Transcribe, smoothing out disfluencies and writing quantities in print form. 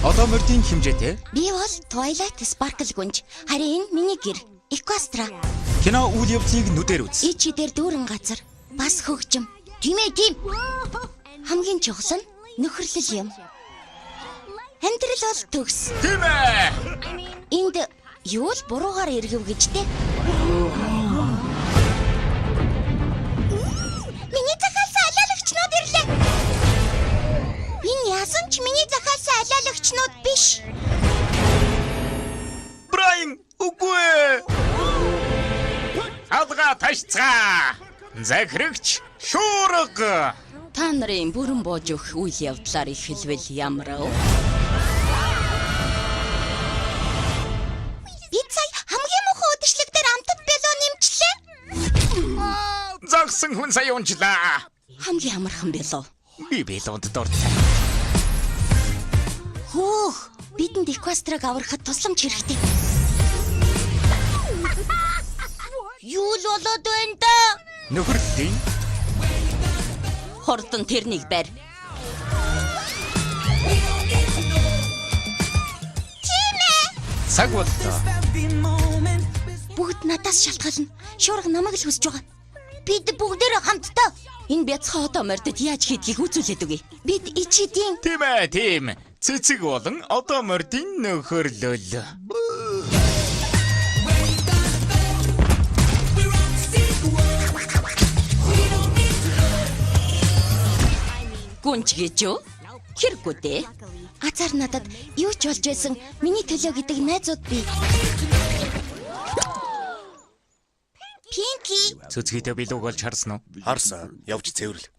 Одоо мордын хэмжээтэй Би бол Twilight Sparkle гүнж. Харин энэ миний гэр. Equastra. кино үйл явдлыг нүдээр үз. Ичи дээр дүүрэн газар. Бас хөгжим. Тийм ээ тийм. Хамгийн чухал нь нөхөрлөл юм. Амьдрал бол төгс. Тийм ээ. Энд юу л буруугаар эргэв гэж те. Миний захиалсан алиалагчнууд ирлээ. Энэ яасан ч миний захиалсан алиалагчнууд биш. Брайан, үгүй. Алга ташцгаа. Захирагч шуурга. Та нарын бүрэн бууж өгөх үйл явдлаар эхэлвэл ямар вэ? Би сая хамгийн муухай үдэшлэг дээр амтд бело нэмчлээ. Загсан хүн сая унжлаа. Хамгийн амархан билүү. Би белонд дуртай. Хөөх, бидэнд Equastrаг аврахад тусламж хэрэгтэй. Юу л болоод байна да? Нөхөрлөлийн Хурдан тэрнийг барь. цаг боллоо. Бүгд надаас шалтгаална. Шуурга намайг л хүсэж байгаа. Бид бүгдээрээ хамтдаа. Энэ бяцхан одоо мордод яаж хийдгийг үзүүлээд өгье. Бид ичидийн Тийм ээ, тийм. Цэцэг болон одоо мордын нөхөрлөл. Гүнж гэж юу? Хэрэггүй дээ. азар надад юу ч болж байсан. Миний төлөө гэдэг найзууд бий. Пинки. Цэцгийтэй билүүг олж харсан уу? Харсан. Явж цэвэрлэг.